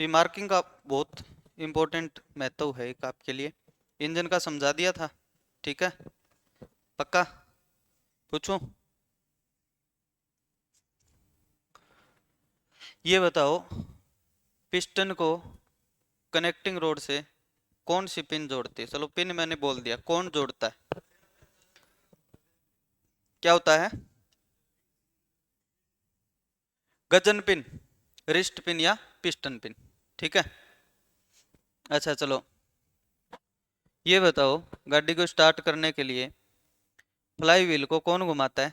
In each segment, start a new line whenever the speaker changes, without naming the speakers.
ये मार्किंग का बहुत इम्पोर्टेंट महत्व है एक आपके लिए। इंजन का समझा दिया था, ठीक है, पक्का? पूछूं? ये बताओ, पिस्टन को कनेक्टिंग रोड से कौन सी पिन जोड़ती है? चलो पिन मैंने बोल दिया, कौन जोड़ता है? क्या होता है? गजन पिन, रिस्ट पिन या पिस्टन पिन, ठीक है। अच्छा चलो, ये बताओ, गाड़ी को स्टार्ट करने के लिए फ्लाई व्हील को कौन घुमाता है?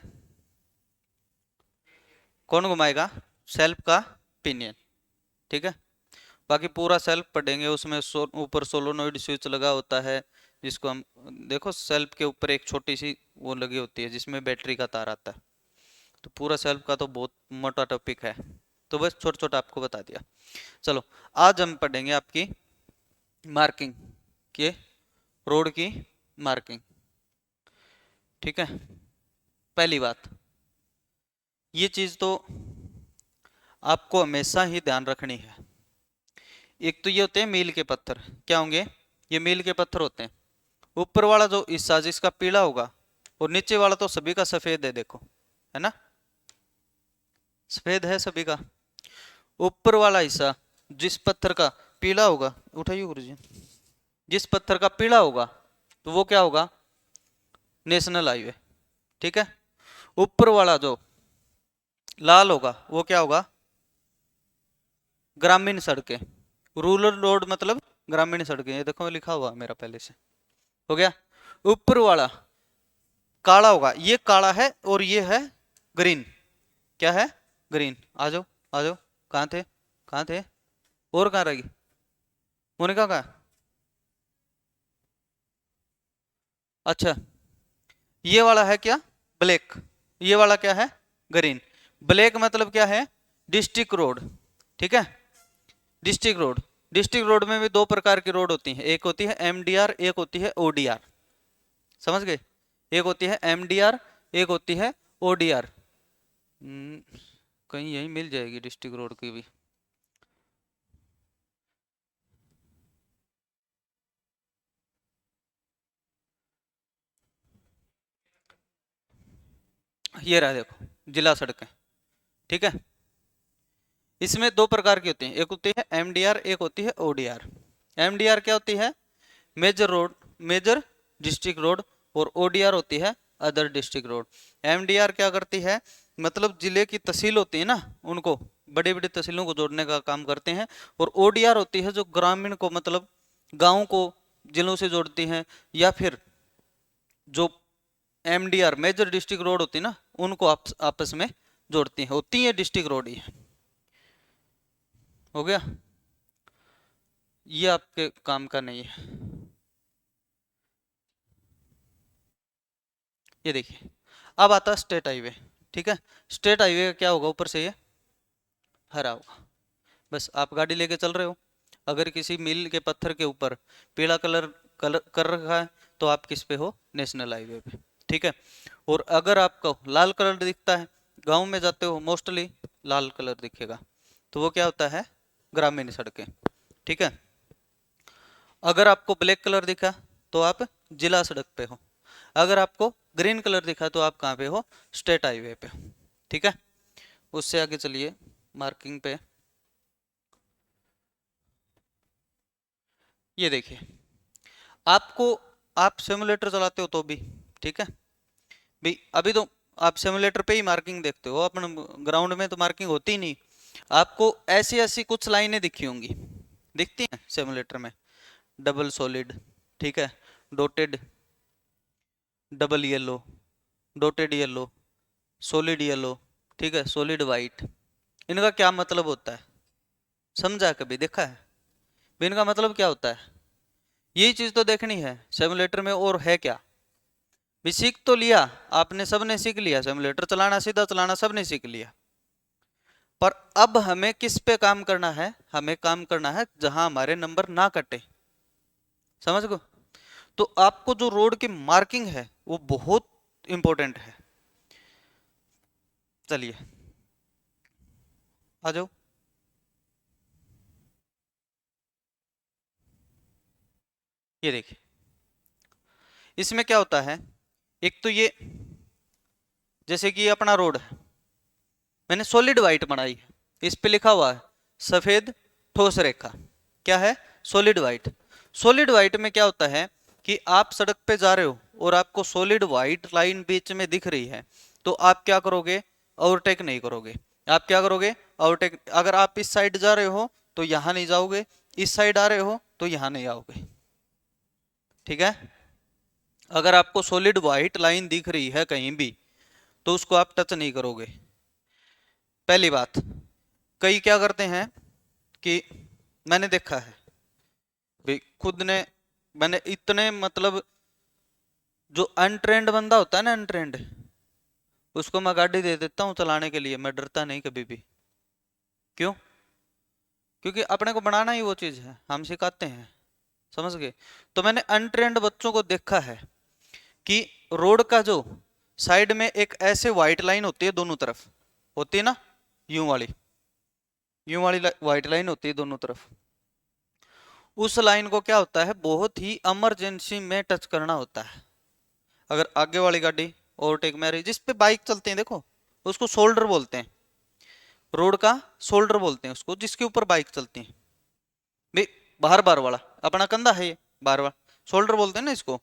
कौन घुमाएगा? सेल्फ का पिनियन, ठीक है। बाकी पूरा सेल्फ पढ़ेंगे, उसमें ऊपर सोलोनॉइड स्विच लगा होता है, जिसको हम देखो, सेल्फ के ऊपर एक छोटी सी वो लगी होती है जिसमें बैटरी का तार आता है। तो पूरा सेल्फ का तो बहुत मोटा टॉपिक है, तो बस छोटा छोटा आपको बता दिया। चलो, आज हम पढ़ेंगे आपकी मार्किंग के, रोड की मार्किंग, ठीक है। पहली बात, ये चीज तो आपको हमेशा ही ध्यान रखनी है। एक तो ये होते हैं मील के पत्थर, क्या होंगे? ये मील के पत्थर होते हैं। ऊपर वाला जो हिस्सा जिसका पीला होगा, और नीचे वाला तो सभी का सफेद है, देखो, है ना, सफेद है सभी का। ऊपर वाला हिस्सा जिस पत्थर का पीला होगा, उठाइए गुरुजी, जिस पत्थर का पीला होगा तो वो क्या होगा? नेशनल हाईवे, ठीक है। ऊपर वाला जो लाल होगा वो क्या होगा? ग्रामीण सड़कें, रूरल रोड मतलब ग्रामीण सड़कें, ये देखो लिखा हुआ मेरा पहले से, हो गया। ऊपर वाला काला होगा, ये काला है और ये है ग्रीन, क्या है? ग्रीन। आ जाओ, आ जाओ, कहाँ थे, कहाँ थे, और कहाँ रहेगी मोनिका, कहाँ? अच्छा, ये वाला है क्या? ब्लैक। ये वाला क्या है? ग्रीन। ब्लैक मतलब क्या है? डिस्ट्रिक्ट रोड, ठीक है। डिस्ट्रिक्ट रोड, डिस्ट्रिक्ट रोड में भी दो प्रकार की रोड होती है, एक होती है एमडीआर, एक होती है ओडीआर, समझ गए? एक होती है एमडीआर, एक होती है ओडीआर। कहीं यही मिल जाएगी डिस्ट्रिक्ट रोड की भी। ये रहा देखो, जिला सड़कें, ठीक है। इसमें दो प्रकार की होती हैं, एक होती है एमडीआर, एक होती है ओडीआर। एमडीआर क्या होती है? Major road, major district road. और ओडीआर होती है अदर डिस्ट्रिक्ट रोड। एमडीआर क्या करती है? मतलब जिले की तहसील होती है ना, उनको, बड़ी बड़ी तहसीलों को जोड़ने का काम करते हैं। और ओडीआर होती है जो ग्रामीण को, मतलब गाँव को जिलों से जोड़ती हैं, या फिर जो एमडीआर मेजर डिस्ट्रिक्ट रोड होती है ना, उनको आपस में जोड़ती हैं, होती है डिस्ट्रिक्ट रोड ही। हो गया, ये आपके काम का नहीं है। ये देखिए, अब आता है स्टेट हाईवे, ठीक है। स्टेट हाईवे का क्या होगा? ऊपर से ये हरा होगा। बस आप गाड़ी लेके चल रहे हो, अगर किसी मील के पत्थर के ऊपर पीला कलर कलर कर रखा है, तो आप किस पे हो? नेशनल हाईवे पे, ठीक है। और अगर आपको लाल कलर दिखता है, गांव में जाते हो मोस्टली लाल कलर दिखेगा, तो वो क्या होता है? ग्रामीण सड़कें, ठीक है। अगर आपको ब्लैक कलर दिखा तो आप जिला सड़क पे हो, अगर आपको ग्रीन कलर दिखा तो आप कहाँ पे हो? स्टेट हाईवे पे हो, ठीक है। उससे आगे चलिए मार्किंग पे। ये देखिए, आपको, आप सिमुलेटर चलाते हो तो भी, ठीक है भाई, अभी तो आप सिमुलेटर पे ही मार्किंग देखते हो, अपन ग्राउंड में तो मार्किंग होती ही नहीं। आपको ऐसी ऐसी कुछ लाइनें दिखी होंगी, दिखती हैं सिमुलेटर में, डबल सॉलिड, ठीक है, dotted, double yellow, dotted yellow, solid yellow, ठीक है, सॉलिड वाइट। इनका क्या मतलब होता है? समझा? कभी देखा है भी इनका मतलब क्या होता है? यही चीज तो देखनी है सिमुलेटर में, और है क्या भी? सीख तो लिया आपने, सबने सीख लिया, सिमुलेटर चलाना, सीधा चलाना सबने सीख लिया। पर अब हमें किस पे काम करना है? हमें काम करना है जहां हमारे नंबर ना कटे, समझ गो? तो आपको जो रोड की मार्किंग है वो बहुत इंपॉर्टेंट है। चलिए, आ जाओ। ये देखिए, इसमें क्या होता है, एक तो ये जैसे कि ये अपना रोड है, मैंने सॉलिड व्हाइट बनाई है, इस पे लिखा हुआ है सफेद ठोस रेखा, क्या है, सॉलिड व्हाइट। सॉलिड व्हाइट में क्या होता है कि आप सड़क पे जा रहे हो और आपको सॉलिड व्हाइट लाइन बीच में दिख रही है, तो आप क्या करोगे, ओवरटेक नहीं करोगे। आप क्या करोगे, ओवरटेक, अगर आप इस साइड जा रहे हो तो यहां नहीं जाओगे, इस साइड आ रहे हो तो यहां नहीं आओगे, ठीक है। अगर आपको सॉलिड व्हाइट लाइन दिख रही है कहीं भी तो उसको आप टच नहीं करोगे। पहली बात, कई क्या करते हैं कि मैंने देखा है भाई, खुद ने, मैंने इतने मतलब जो अनट्रेंड बंदा होता है ना, अनट्रेंड, उसको मैं गाड़ी दे देता हूँ चलाने के लिए, मैं डरता नहीं कभी भी। क्यों? क्योंकि अपने को बनाना ही वो चीज है, हम सिखाते हैं, समझ गए। तो मैंने अनट्रेंड बच्चों को देखा है कि रोड का जो साइड में एक ऐसे व्हाइट लाइन होती है दोनों तरफ, होती है ना, यूं वाली व्हाइट लाइन होती है दोनों तरफ, उस लाइन को क्या होता है, बहुत ही इमरजेंसी में टच करना होता है। अगर आगे वाली गाड़ी ओवरटेक में आ रही, जिस पे बाइक चलते हैं देखो, उसको शोल्डर बोलते हैं, रोड का शोल्डर बोलते हैं उसको, जिसके ऊपर बाइक चलती है भाई, बाहर बार वाला अपना कंधा है ये, बाहर वाला शोल्डर बोलते हैं ना इसको।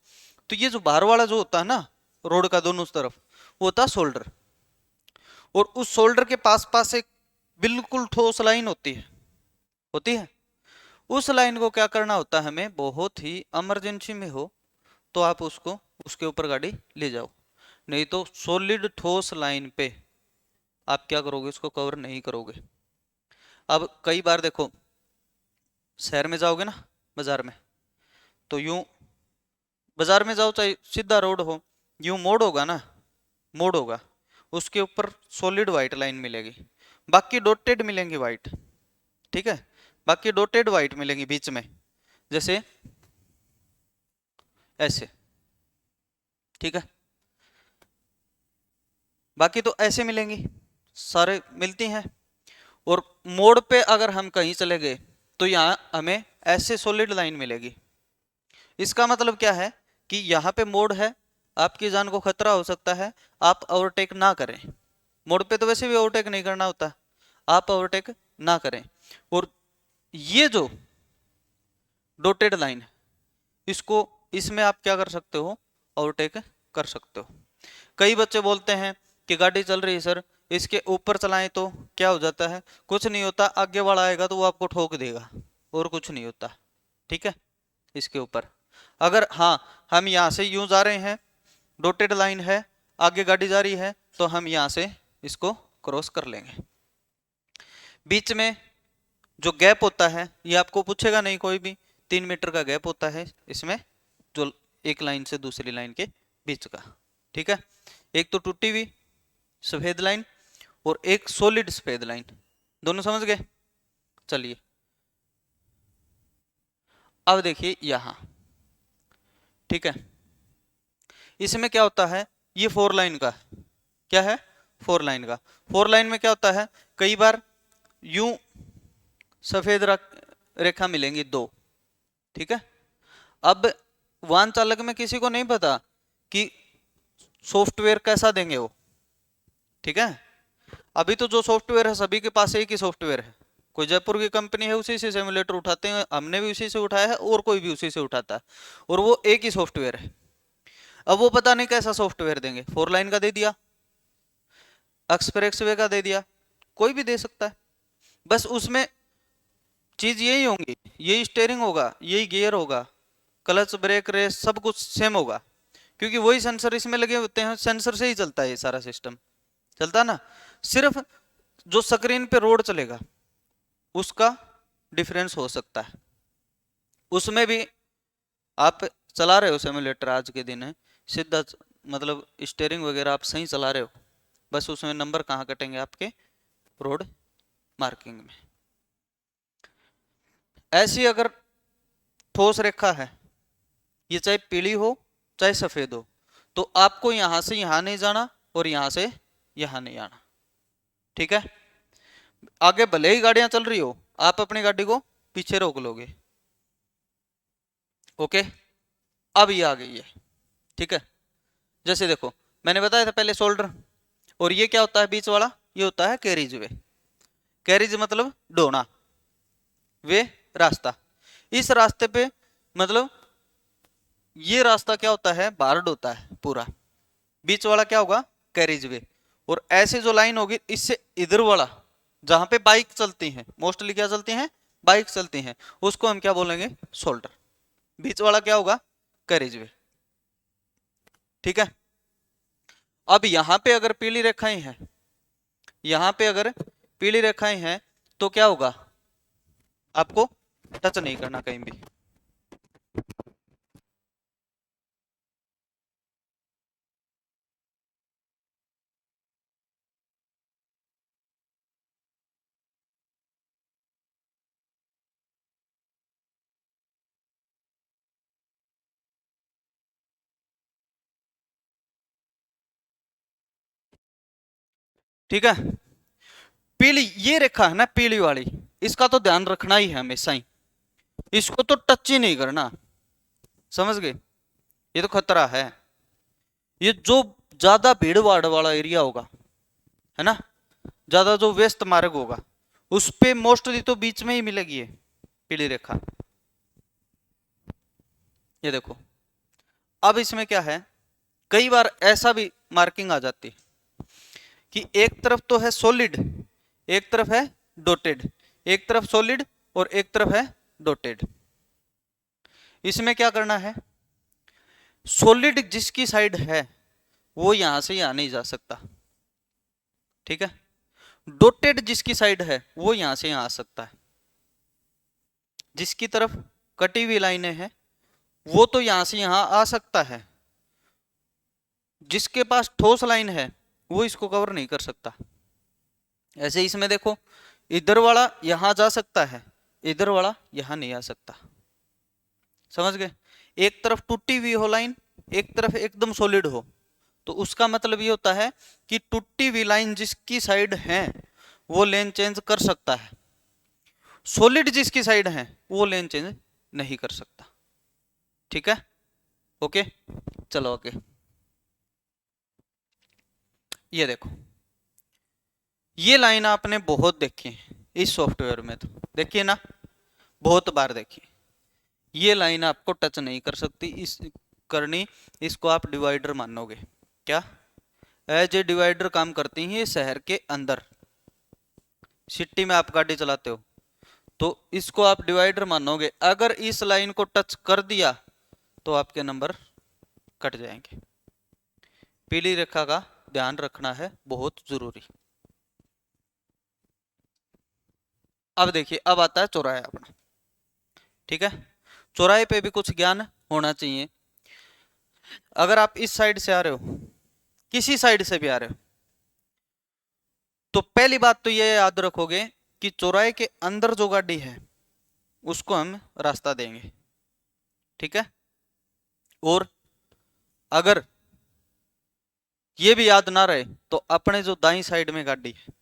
तो ये जो बाहर वाला जो होता है ना रोड का दोनों तरफ, वो होता है शोल्डर। और उस शोल्डर के पास पास एक बिल्कुल ठोस लाइन होती है। उस लाइन को क्या करना होता है हमें, बहुत ही इमरजेंसी में हो तो आप उसको, उसके ऊपर गाड़ी ले जाओ, नहीं तो सॉलिड ठोस लाइन पे आप क्या करोगे, उसको कवर नहीं करोगे। अब कई बार देखो, शहर में जाओगे ना, बाजार में, तो यूं बाजार में जाओ चाहे सीधा रोड हो, यूं मोड़ होगा ना, मोड़ होगा, उसके ऊपर सॉलिड व्हाइट लाइन मिलेगी, बाकी डॉटेड मिलेंगे व्हाइट, ठीक है, बाकी डॉटेड व्हाइट मिलेंगी बीच में, जैसे ऐसे, ठीक है, बाकी तो ऐसे मिलेंगी, सारे मिलती हैं। और मोड़ पे अगर हम कहीं चले गए तो यहाँ हमें ऐसे सॉलिड लाइन मिलेगी। इसका मतलब क्या है कि यहाँ पे मोड़ है, आपकी जान को खतरा हो सकता है, आप ओवरटेक ना करें। मोड़ पे तो वैसे भी ओवरटेक नहीं करना होता, आप ओवरटेक ना करें। और ये जो डॉटेड लाइन है, इसको, इसमें आप क्या कर सकते हो, ओवरटेक कर सकते हो। कई बच्चे बोलते हैं कि गाड़ी चल रही है सर, इसके ऊपर चलाएं तो क्या हो जाता है, कुछ नहीं होता, आगे वाला आएगा तो वो आपको ठोक देगा, और कुछ नहीं होता, ठीक है। इसके ऊपर अगर, हाँ, हम यहाँ से यूं जा रहे हैं, डॉटेड लाइन है, आगे गाड़ी जा रही है, तो हम यहाँ से इसको क्रॉस कर लेंगे। बीच में जो गैप होता है, ये आपको पूछेगा नहीं कोई भी, 3 मीटर का गैप होता है इसमें, जो एक लाइन से दूसरी लाइन के बीच का, ठीक है। एक तो टूटी हुई सफेद लाइन और एक सॉलिड सफेद लाइन, दोनों समझ गए। चलिए अब देखिए यहां, ठीक है, इसमें क्या होता है, ये 4 लाइन का, क्या है, 4 लाइन का। 4 लाइन में क्या होता है, कई बार यूं सफेद रेखा मिलेंगी 2, ठीक है। अब वाहन चालक में किसी को नहीं पता कि सॉफ्टवेयर कैसा देंगे वो, ठीक है। अभी तो जो सॉफ्टवेयर है सभी के पास एक ही सॉफ्टवेयर है, कोई जयपुर की कंपनी है उसी से सिमुलेटर उठाते हैं, हमने भी उसी से उठाया है और कोई भी उसी से उठाता है, और वो एक ही सॉफ्टवेयर है। अब वो पता नहीं कैसा सॉफ्टवेयर देंगे, 4 लाइन का दे दिया, एक्सप्रेसवे का दे दिया, कोई भी दे सकता है। बस उसमें चीज यही होंगी, यही स्टेयरिंग होगा, यही गियर होगा, क्लच ब्रेक रेस सब कुछ सेम होगा, क्योंकि वही सेंसर इसमें लगे होते हैं, सेंसर से ही चलता है ये सारा सिस्टम, चलता ना। सिर्फ जो स्क्रीन पे रोड चलेगा उसका डिफरेंस हो सकता है, उसमें भी आप चला रहे हो सिमुलेटर आज के दिन है, सीधा मतलब स्टीयरिंग वगैरह आप सही चला रहे हो, बस उसमें नंबर कहाँ कटेंगे आपके, रोड मार्किंग में। ऐसी अगर ठोस रेखा है, ये चाहे पीली हो चाहे सफेद हो, तो आपको यहां से यहां नहीं जाना और यहां से यहां नहीं आना, ठीक है। आगे भले ही गाड़ियां चल रही हो, आप अपनी गाड़ी को पीछे रोक लोगे, ओके। अब ये आ गई है, ठीक है। जैसे देखो मैंने बताया था पहले शोल्डर, और ये क्या होता है बीच वाला, ये होता है कैरिज वे। कैरिज मतलब डोना, वे रास्ता। इस रास्ते पे मतलब ये रास्ता क्या होता है, बार्ड होता है पूरा, बीच वाला क्या होगा, कैरिज वे। और ऐसे जो लाइन होगी इससे इधर वाला जहां पे बाइक चलती हैं, मोस्टली क्या चलती हैं, बाइक चलती हैं, उसको हम क्या बोलेंगे, शोल्डर। बीच वाला क्या होगा, कैरिज वे, ठीक है। अब यहां पे अगर पीली रेखाएं हैं, यहां पे अगर पीली रेखाएं हैं तो क्या होगा, आपको टच नहीं करना कहीं भी। ठीक है, पीली ये रेखा है ना, पीली वाली, इसका तो ध्यान रखना ही है हमेशा ही, इसको तो टच ही नहीं करना, समझ गए, ये तो खतरा है। ये जो ज्यादा भीड़ भाड़ वाला एरिया होगा, है ना, ज्यादा जो व्यस्त मार्ग होगा, उस पे मोस्टली तो बीच में ही मिलेगी ये पीली रेखा। ये देखो, अब इसमें क्या है, कई बार ऐसा भी मार्किंग आ जाती है कि एक तरफ तो है सॉलिड, एक तरफ है डॉटेड, एक तरफ सॉलिड और एक तरफ है डॉटेड। इसमें क्या करना है, सॉलिड जिसकी साइड है वो यहां से यहां नहीं जा सकता, ठीक है। डॉटेड जिसकी साइड है वो यहां से यहां आ सकता है। जिसकी तरफ कटी हुई लाइनें हैं वो तो यहां से यहां आ सकता है, जिसके पास ठोस लाइन है वो इसको कवर नहीं कर सकता। ऐसे इसमें देखो, इधर वाला यहां जा सकता है, इधर वाला यहां नहीं आ सकता, समझ गए। एक तरफ टूटी हुई हो लाइन, एक तरफ एकदम सॉलिड हो, तो उसका मतलब ये होता है कि टूटी हुई लाइन जिसकी साइड है वो लेन चेंज कर सकता है, सॉलिड जिसकी साइड है वो लेन चेंज नहीं कर सकता, ठीक है। ओके, चलो ओके। ये देखो, ये लाइन आपने बहुत देखी है इस सॉफ्टवेयर में, तो देखिए ना, बहुत बार देखी। ये लाइन आपको टच नहीं कर सकती, इस करनी, इसको आप डिवाइडर मानोगे क्या, एज ए डिवाइडर काम करती है शहर के अंदर। सिटी में आप गाड़ी चलाते हो तो इसको आप डिवाइडर मानोगे, अगर इस लाइन को टच कर दिया तो आपके नंबर कट जाएंगे। पीली रेखा का ध्यान रखना है, बहुत जरूरी। अब देखिए, अब आता है चौराहा अपना, ठीक है। चौराहे पे भी कुछ ज्ञान होना चाहिए। अगर आप इस साइड से आ रहे हो, किसी साइड से भी आ रहे हो, तो पहली बात तो ये याद रखोगे कि चौराहे के अंदर जो गाड़ी है उसको हम रास्ता देंगे, ठीक है। और अगर ये भी याद ना रहे तो अपने जो दाई साइड में गाड़ी है,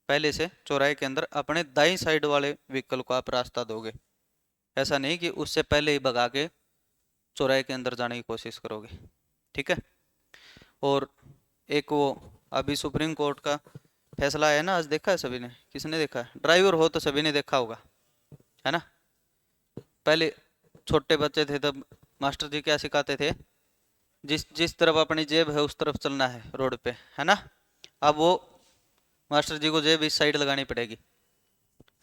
पहले से चौराहे के अंदर अपने दाई साइड वाले व्हीकल को आप रास्ता दोगे। ऐसा नहीं कि उससे पहले ही भगा के चौराहे के अंदर जाने की कोशिश करोगे, ठीक है। और एक वो अभी सुप्रीम कोर्ट का फैसला है ना, आज देखा है सभी ने, किसने देखा है, ड्राइवर हो तो सभी ने देखा होगा, है ना। पहले छोटे बच्चे थे तब मास्टर जी क्या सिखाते थे, जिस जिस तरफ अपनी जेब है उस तरफ चलना है रोड पे, है ना। अब वो मास्टर जी को जेब इस साइड लगानी पड़ेगी,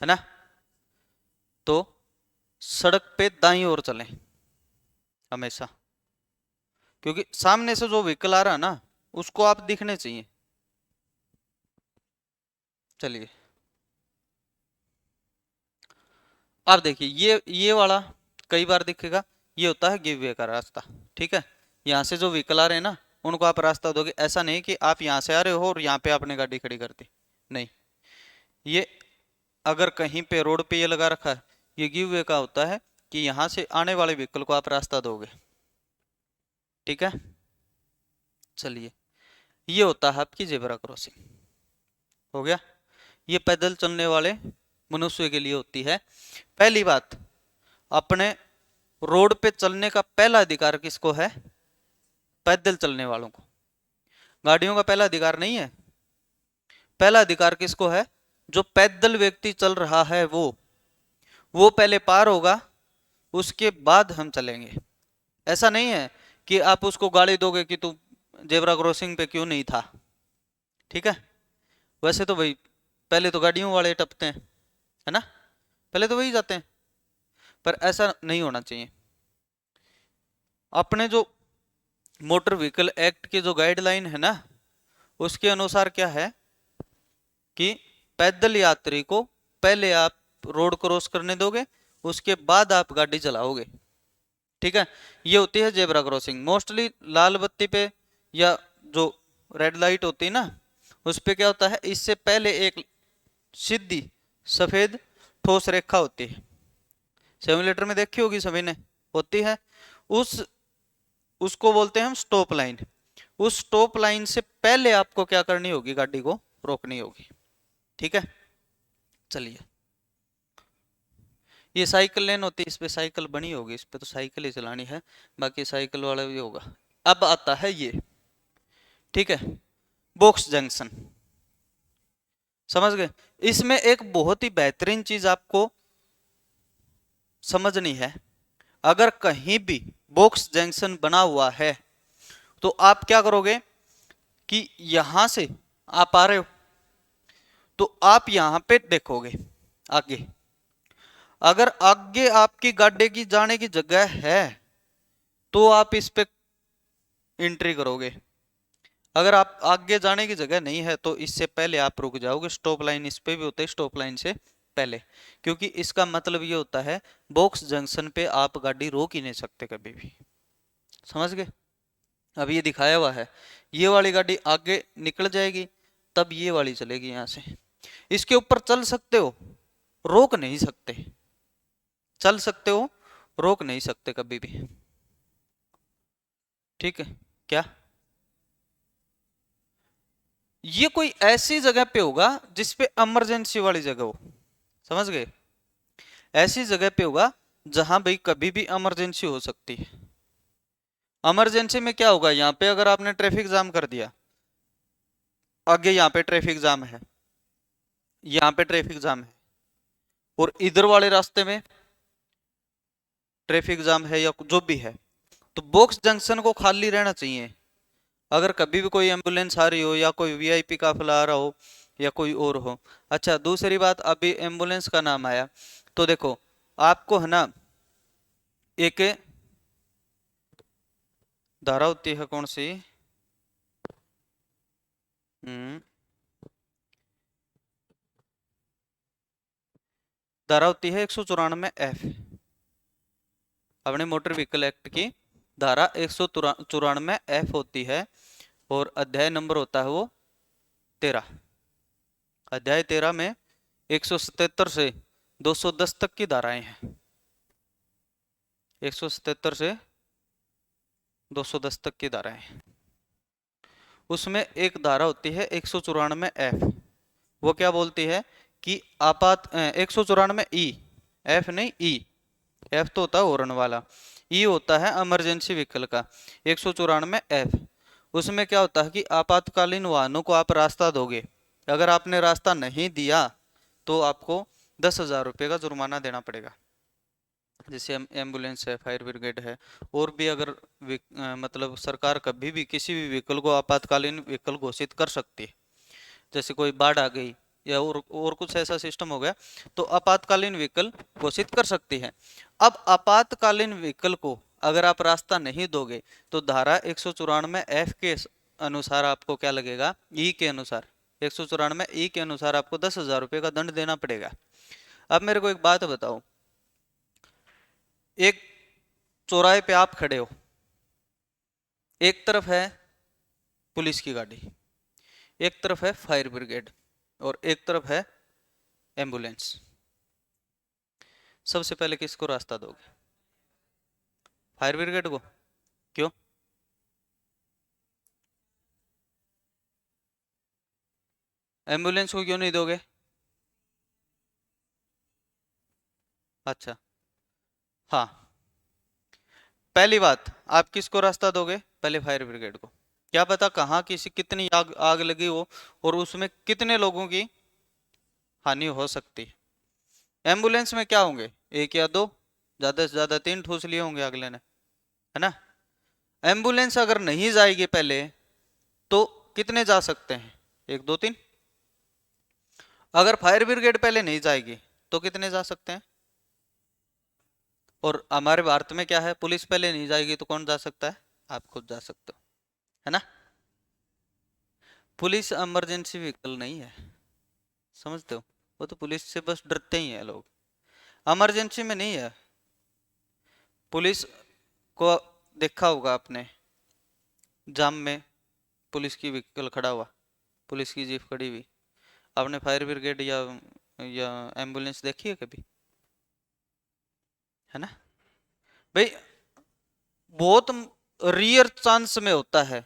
है ना। तो सड़क पे दाईं ओर चलें हमेशा, क्योंकि सामने से जो व्हीकल आ रहा है ना उसको आप दिखने चाहिए। चलिए, अब देखिए, ये वाला कई बार दिखेगा, ये होता है गिव वे का रास्ता, ठीक है। यहाँ से जो व्हीकल आ रहे हैं ना उनको आप रास्ता दोगे, ऐसा नहीं कि आप यहाँ से आ रहे हो और यहाँ पे आपने गाड़ी खड़ी कर दी, नहीं। ये अगर कहीं पे रोड पे ये लगा रखा है, ये गिव वे का होता है कि यहाँ से आने वाले व्हीकल को आप रास्ता दोगे, ठीक है। चलिए, ये होता है आपकी जेब्रा क्रॉसिंग, हो गया। ये पैदल चलने वाले मनुष्य के लिए होती है। पहली बात, अपने रोड पे चलने का पहला अधिकार किसको है? पैदल चलने वालों को। गाड़ियों का पहला अधिकार नहीं है। पहला अधिकार किसको है? जो पैदल व्यक्ति चल रहा है वो पहले पार होगा, उसके बाद हम चलेंगे। ऐसा नहीं है कि आप उसको गाड़ी दोगे कि तू जेब्रा क्रॉसिंग पे क्यों नहीं था। ठीक है, वैसे तो भाई पहले तो गाड़ियों वाले टपते हैं, है ना, पहले तो वही जाते हैं, पर ऐसा नहीं होना चाहिए। अपने जो मोटर व्हीकल एक्ट की जो गाइडलाइन है ना, उसके अनुसार क्या है कि पैदल यात्री को पहले आप रोड क्रॉस करने दोगे, उसके बाद आप गाड़ी चलाओगे। ठीक है, ये होती है जेब्रा क्रॉसिंग। मोस्टली लाल बत्ती पे या जो रेड लाइट होती है ना, उस पे क्या होता है, इससे पहले एक सीधी सफेद ठोस रेखा होती है, सिम्युलेटर में देखी होगी सभी ने, होती है। उस उसको बोलते हैं हम स्टॉप लाइन। उस स्टॉप लाइन से पहले आपको क्या करनी होगी, गाड़ी को रोकनी होगी। ठीक है, चलिए, ये साइकिल लेन होती है, इस पे साइकिल बनी होगी, इस पे तो साइकिल ही चलानी है, बाकी साइकिल वाला भी होगा। अब आता है ये, ठीक है, बॉक्स जंक्शन। समझ गए? इसमें एक बहुत ही बेहतरीन चीज आपको समझनी है। अगर कहीं भी बॉक्स जंक्शन बना हुआ है तो आप क्या करोगे कि यहां से आप आ रहे हो तो आप यहां पे देखोगे आगे। अगर आगे आपकी गाड़ी की जाने की जगह है तो आप इस पे एंट्री करोगे। अगर आप आगे जाने की जगह नहीं है तो इससे पहले आप रुक जाओगे। स्टॉप लाइन इस पे भी होता है, स्टॉप लाइन से पहले, क्योंकि इसका मतलब ये होता है बॉक्स जंक्शन पे आप गाड़ी रोक ही नहीं सकते कभी भी। समझ गए? अब ये दिखाया हुआ है, ये वाली गाड़ी आगे निकल जाएगी तब ये वाली चलेगी यहां से। इसके ऊपर चल सकते हो, रोक नहीं सकते। चल सकते हो, रोक नहीं सकते कभी भी। ठीक है क्या? ये कोई ऐसी जगह पे होगा जिसपे इमरजेंसी वाली जगह हो। समझ गए? ऐसी जगह पे होगा जहां भाई कभी भी इमरजेंसी हो सकती है। इमरजेंसी में क्या होगा, यहाँ पे अगर आपने ट्रैफिक जाम कर दिया, आगे यहाँ पे ट्रैफिक जाम है, यहाँ पे ट्रैफिक जाम है, और इधर वाले रास्ते में ट्रैफिक जाम है या जो भी है, तो बॉक्स जंक्शन को खाली रहना चाहिए। अगर कभी भी कोई एम्बुलेंस आ रही हो या कोई वीआईपी काफिला आ रहा हो या कोई और हो। अच्छा, दूसरी बात, अभी एम्बुलेंस का नाम आया तो देखो, आपको है ना एक धारा होती है, कौन सी, हम्म धारा होती है 194F अपने मोटर व्हीकल एक्ट की। धारा 194F होती है और अध्याय नंबर होता है वो 13। अध्याय 13 में 177 से 210 तक की धाराएं हैं। 177 से 210 तक की धाराएं, उसमें एक धारा होती है 194F। वो क्या बोलती है कि आपात 194 ई, एफ नहीं ई, एफ तो होता है हॉर्न वाला, ई होता है इमरजेंसी व्हीकल का। 194F, उसमें क्या होता है कि आपातकालीन वाहनों को आप रास्ता दोगे, अगर आपने रास्ता नहीं दिया तो आपको 10,000 रुपये का जुर्माना देना पड़ेगा। जैसे एम्बुलेंस है, फायर ब्रिगेड है, और भी अगर मतलब सरकार कभी भी किसी भी व्हीकल को आपातकालीन व्हीकल घोषित कर सकती है। जैसे कोई बाढ़ आ गई या और कुछ ऐसा सिस्टम हो गया तो आपातकालीन व्हीकल घोषित कर सकती है। अब आपातकालीन व्हीकल को अगर आप रास्ता नहीं दोगे तो धारा 194F के अनुसार आपको क्या लगेगा, ई के अनुसार, 194 ई के अनुसार आपको 10,000 रुपये का दंड देना पड़ेगा। अब मेरे को एक बात बताओ, एक चौराहे पे आप खड़े हो, एक तरफ है पुलिस की गाड़ी, एक तरफ है फायर ब्रिगेड, और एक तरफ है एम्बुलेंस। सबसे पहले किसको रास्ता दोगे? फायर ब्रिगेड को। क्यों? एम्बुलेंस को क्यों नहीं दोगे? अच्छा, हाँ, पहली बात, आप किसको रास्ता दोगे? पहले फायर ब्रिगेड को। क्या पता कहाँ किसी कितनी आग आग लगी हो और उसमें कितने लोगों की हानि हो सकती है। एम्बुलेंस में क्या होंगे, एक या दो, ज्यादा से ज्यादा तीन ठूस लिए होंगे अगले ने, है ना। एम्बुलेंस अगर नहीं जाएगी पहले तो कितने जा सकते हैं? एक दो तीन। अगर फायर ब्रिगेड पहले नहीं जाएगी तो कितने जा सकते हैं? और हमारे भारत में क्या है, पुलिस पहले नहीं जाएगी तो कौन जा सकता है? आप खुद जा सकते हो, है ना। पुलिस इमरजेंसी व्हीकल नहीं है, समझते हो। वो तो पुलिस से बस डरते ही हैं लोग, इमरजेंसी में नहीं है। पुलिस को देखा होगा आपने, जाम में पुलिस की व्हीकल खड़ा हुआ, पुलिस की जीप खड़ी हुई, आपने फायर ब्रिगेड या एम्बुलेंस देखी है कभी? है ना भाई, बहुत रियर चांस में होता है।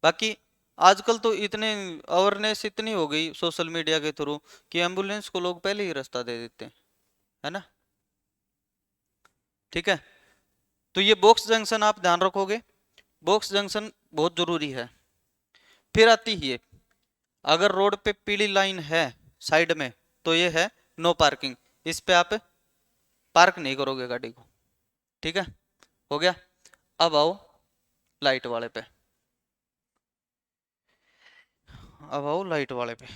बाकी आजकल तो इतने अवेयरनेस इतनी हो गई सोशल मीडिया के थ्रू कि एम्बुलेंस को लोग पहले ही रास्ता दे देते हैं, है ना। ठीक है, तो ये बॉक्स जंक्शन आप ध्यान रखोगे, बॉक्स जंक्शन बहुत जरूरी है। फिर आती है, अगर रोड पे पीली लाइन है साइड में तो ये है नो पार्किंग, इस पे आप पार्क नहीं करोगे गाड़ी को। ठीक है, हो गया। अब आओ लाइट वाले पे, अब आओ लाइट वाले पे।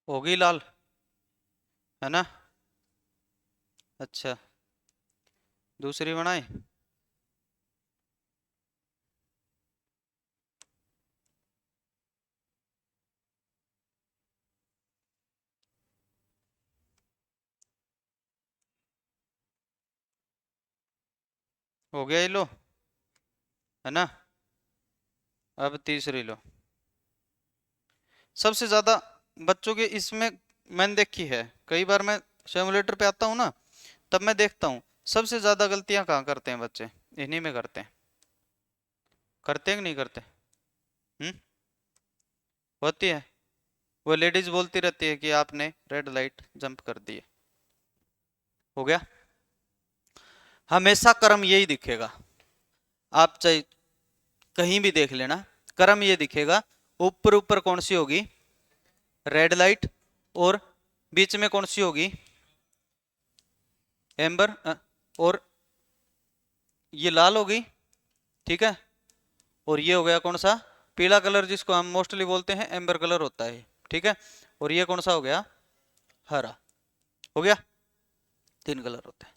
होगी लाल, है ना। अच्छा, दूसरी बनाए। हो गया ये लो, है ना। अब तीसरी लो। सबसे ज्यादा बच्चों के इसमें मैंने देखी है, कई बार मैं सिमुलेटर पे आता हूँ ना, तब मैं देखता हूँ सबसे ज्यादा गलतियां कहाँ करते हैं बच्चे, इन्हीं में करते हैं। करते हैं कि नहीं करते? हम्म, होती है। वो लेडीज बोलती रहती है कि आपने रेड लाइट जंप कर दी है। हो गया। हमेशा कर्म यही दिखेगा, आप चाहे कहीं भी देख लेना, कर्म ये दिखेगा। ऊपर ऊपर कौन सी होगी? Red light. और बीच में कौन सी होगी? एम्बर। और ये लाल होगी, ठीक है। और ये हो गया कौन सा? पीला कलर, जिसको हम मोस्टली बोलते हैं एम्बर कलर होता है, ठीक है। और ये कौन सा हो गया? हरा। हो गया, तीन कलर होते हैं।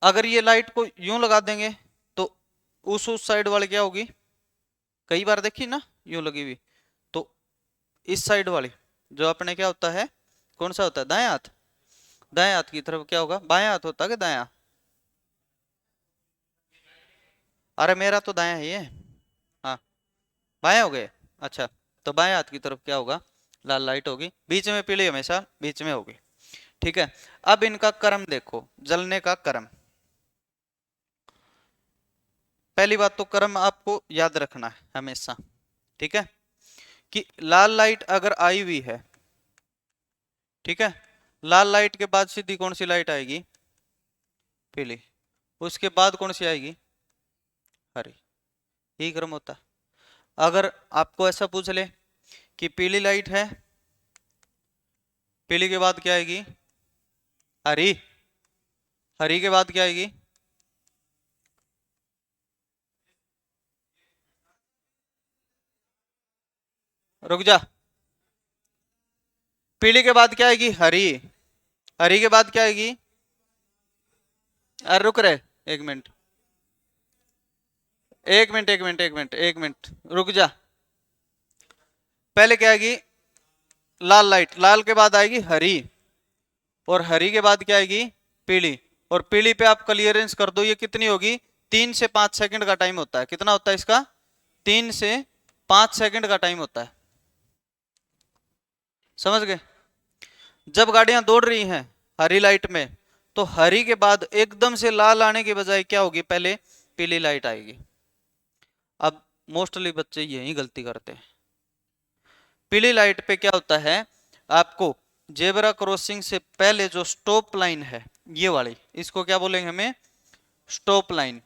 अगर ये लाइट को यूं लगा देंगे तो उस साइड वाले क्या होगी? कई बार देखी ना यूं लगी हुई, तो इस साइड वाली जो अपने क्या होता है, कौन सा होता है? दाएं हाथ। दाएं हाथ की तरफ क्या होगा? बाएं हाथ होता है कि दायां? अरे मेरा तो दायां ही है। हाँ, बाएं हो गए। अच्छा, तो बाएं हाथ की तरफ क्या होगा? लाल लाइट होगी, बीच में पीली हमेशा बीच में होगी, ठीक है। अब इनका क्रम देखो, जलने का क्रम। पहली बात तो क्रम आपको याद रखना है हमेशा, ठीक है। कि लाल लाइट अगर आई हुई है, ठीक है, लाल लाइट के बाद सीधी कौन सी लाइट आएगी? पीली। उसके बाद कौन सी आएगी? हरी। यही क्रम होता है। अगर आपको ऐसा पूछ ले कि पीली लाइट है, पीली के बाद क्या आएगी? हरी। हरी के बाद क्या आएगी? रुक जा, पीली के बाद क्या आएगी? हरी। हरी के बाद क्या आएगी? अरे रुक रहे, एक मिनट, एक मिनट, एक मिनट, एक मिनट, एक मिनट, रुक जा। पहले क्या आएगी? लाल लाइट, लाल के बाद आएगी हरी, और हरी के बाद क्या आएगी? पीली। और पीली पे आप क्लियरेंस कर दो, ये कितनी होगी? 3 से 5 सेकंड का टाइम होता है। कितना होता है इसका? 3 से 5 सेकंड का टाइम होता है, समझ गए। जब गाड़ियां दौड़ रही हैं हरी लाइट में, तो हरी के बाद एकदम से लाल आने के बजाय क्या होगी, पहले पीली लाइट आएगी। अब मोस्टली बच्चे यही गलती करते हैं। पीली लाइट पे क्या होता है, आपको जेब्रा क्रॉसिंग से पहले जो स्टॉप लाइन है ये वाली, इसको क्या बोलेंगे हमें, स्टॉप लाइन।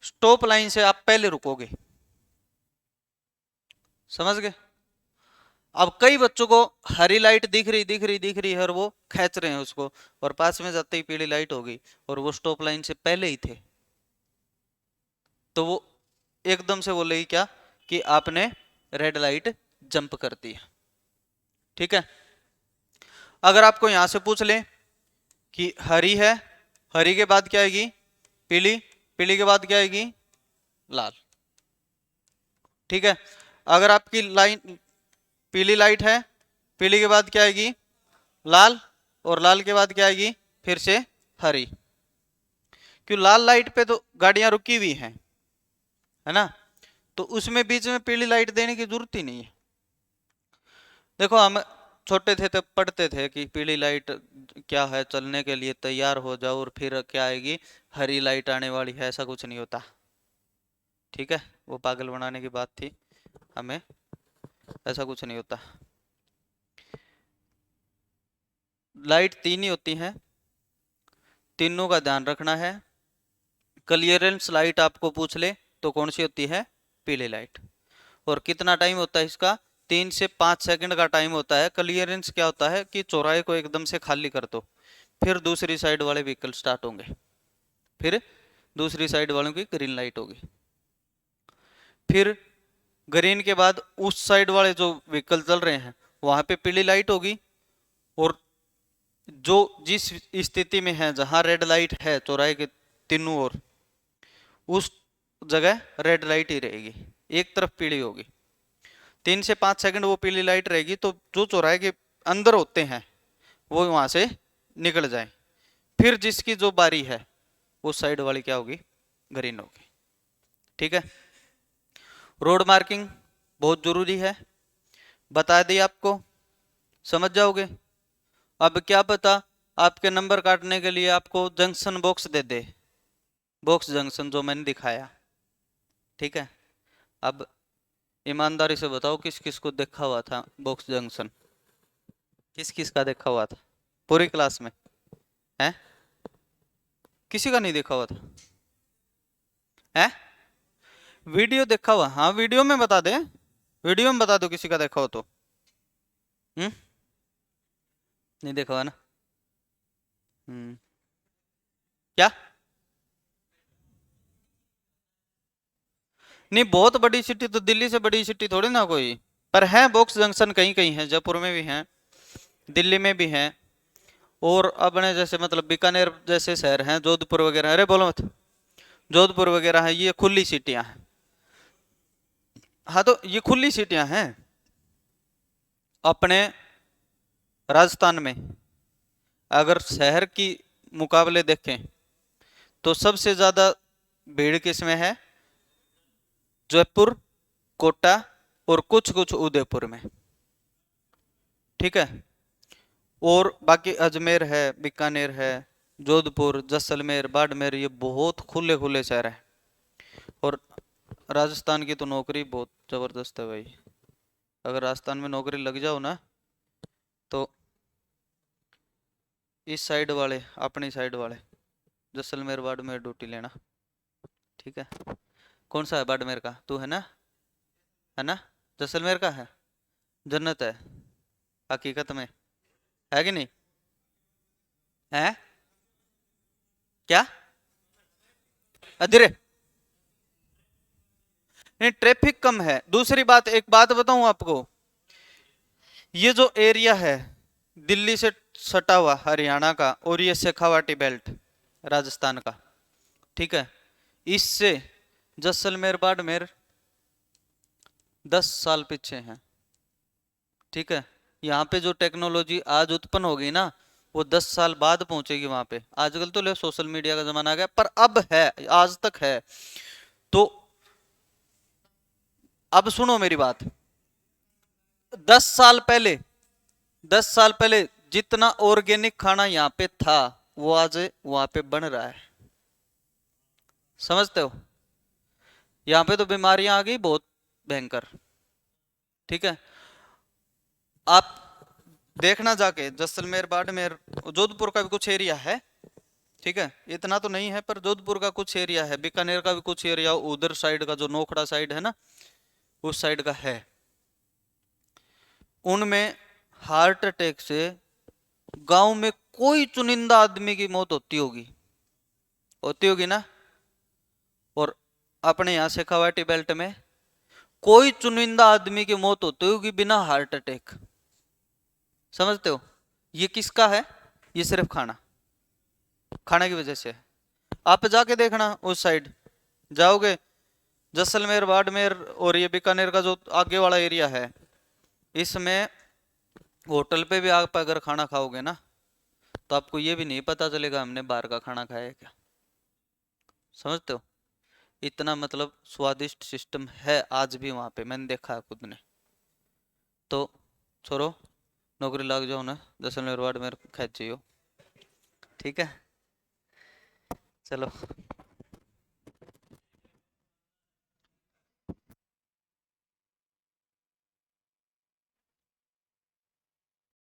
स्टॉप लाइन से आप पहले रुकोगे, समझ गए। अब कई बच्चों को हरी लाइट दिख रही है और वो खींच रहे हैं उसको, और पास में जाते ही पीली लाइट हो गई और वो स्टॉप लाइन से पहले ही थे, तो वो एकदम से बोलेगी क्या कि आपने रेड लाइट जंप कर दी। ठीक है। अगर आपको यहां से पूछ ले कि हरी है, हरी के बाद क्या आएगी, पीली, पीली के बाद क्या आएगी, लाल। ठीक है। अगर आपकी लाइन पीली लाइट है, पीली के बाद क्या आएगी, लाल, और लाल के बाद क्या आएगी, फिर से हरी। क्यों, लाल लाइट पे तो गाड़ियां रुकी हुई हैं, है ना, तो उसमें बीच में पीली लाइट देने की जरूरत ही नहीं है। देखो हम छोटे थे तब पढ़ते थे कि पीली लाइट क्या है, चलने के लिए तैयार हो जाओ, और फिर क्या आएगी, हरी लाइट आने वाली है, ऐसा कुछ नहीं होता। ठीक है, वो पागल बनाने की बात थी, हमें ऐसा कुछ नहीं होता। लाइट तीन ही होती हैं, तीनों का ध्यान रखना है। क्लियरेंस लाइट आपको पूछ ले तो कौन सी होती है, पीली लाइट। और कितना टाइम होता है इसका, 3 से 5 सेकंड का टाइम होता है। क्लियरेंस क्या होता है कि चौराहे को एकदम से खाली कर दो, फिर दूसरी साइड वाले व्हीकल स्टार्ट होंगे, फिर दूसरी साइड वालों की ग्रीन लाइट होगी, फिर ग्रीन के बाद उस साइड वाले जो व्हीकल चल रहे हैं वहां पे पीली लाइट होगी, और जो जिस स्थिति में है जहां रेड लाइट है चौराहे के तीनों ओर, उस जगह रेड लाइट ही रहेगी, एक तरफ पीली होगी। 3 से 5 सेकंड वो पीली लाइट रहेगी, तो जो चौराहे के अंदर होते हैं वो वहां से निकल जाए, फिर जिसकी जो बारी है उस साइड वाली क्या होगी, ग्रीन होगी। ठीक है। रोड मार्किंग बहुत जरूरी है, बता दी आपको, समझ जाओगे। अब क्या पता आपके नंबर काटने के लिए आपको जंक्शन बॉक्स दे दे, बॉक्स जंक्शन जो मैंने दिखाया। ठीक है। अब ईमानदारी से बताओ किस किस को देखा हुआ था बॉक्स जंक्शन, किस किस का देखा हुआ था पूरी क्लास में, है किसी का नहीं देखा हुआ था, है वीडियो देखा हुआ, हाँ वीडियो में बता दे, वीडियो में बता दो किसी का देखा हो तो। नहीं देखा हुआ ना। क्या, नहीं बहुत बड़ी सिटी तो दिल्ली से बड़ी सिटी थोड़ी ना कोई, पर है बॉक्स जंक्शन, कहीं कहीं है, जयपुर में भी है, दिल्ली में भी है, और अपने जैसे मतलब बीकानेर जैसे शहर हैं, जोधपुर वगैरह, अरे बोलो मत, जोधपुर वगैरह है, ये खुली सिटियां हैं। हाँ तो ये खुली सिटियां हैं। अपने राजस्थान में अगर शहर की मुकाबले देखें तो सबसे ज्यादा भीड़ किस में है, जयपुर, कोटा, और कुछ कुछ उदयपुर में। ठीक है। और बाकी अजमेर है, बीकानेर है, जोधपुर, जैसलमेर, बाड़मेर, ये बहुत खुले खुले शहर है। और राजस्थान की तो नौकरी बहुत जबरदस्त है भाई, अगर राजस्थान में नौकरी लग जाओ ना तो इस साइड वाले, अपनी साइड वाले, जैसलमेर बाड़मेर ड्यूटी लेना। ठीक है। कौन सा है बाड़मेर का, तू है ना, जैसलमेर का है, जन्नत है हकीकत में, है कि नहीं, है क्या, अधीरे, नहीं ट्रैफिक कम है। दूसरी बात, एक बात बताऊं आपको, ये जो एरिया है दिल्ली से सटा हुआ हरियाणा का, और ये शेखावाटी बेल्ट राजस्थान का, ठीक है, इससे जैसलमेर बाड़मेर 10 साल पीछे हैं। ठीक है। यहाँ पे जो टेक्नोलॉजी आज उत्पन्न होगी ना, वो 10 साल बाद पहुंचेगी वहां पे। आजकल तो ले सोशल मीडिया का जमाना आ गया, पर अब है, आज तक है। तो अब सुनो मेरी बात। 10 साल पहले, 10 साल पहले जितना ऑर्गेनिक खाना यहाँ पे था वो आज वहां पे बन रहा है। समझते हो? यहाँ पे तो बीमारियां आ गई बहुत भयंकर। ठीक है, आप देखना जाके जैसलमेर, बाड़मेर, जोधपुर का भी कुछ एरिया है। ठीक है, इतना तो नहीं है पर जोधपुर का कुछ एरिया है, बीकानेर का भी कुछ एरिया, उधर साइड का जो नोखड़ा साइड है ना, उस साइड का है। उनमें हार्ट अटैक से गांव में कोई चुनिंदा आदमी की मौत होती होगी, होती होगी ना। और अपने यहाँ शेखावाटी बेल्ट में कोई चुनिंदा आदमी की मौत होती होगी बिना हार्ट अटैक। समझते हो? ये किसका है? ये सिर्फ खाना, खाने की वजह से है। आप जाके देखना उस साइड जाओगे, जैसलमेर, बाड़मेर और ये बीकानेर का जो आगे वाला एरिया है, इसमें होटल पे भी आप अगर खाना खाओगे ना तो आपको ये भी नहीं पता चलेगा हमने बाहर का खाना खाया है क्या। समझते हो? इतना मतलब स्वादिष्ट सिस्टम है आज भी वहां पे, मैंने देखा है खुद ने। तो छोरो, नौकरी लग जाओ ना, जैसलमेर वार्ड में खेचियो। ठीक है, चलो।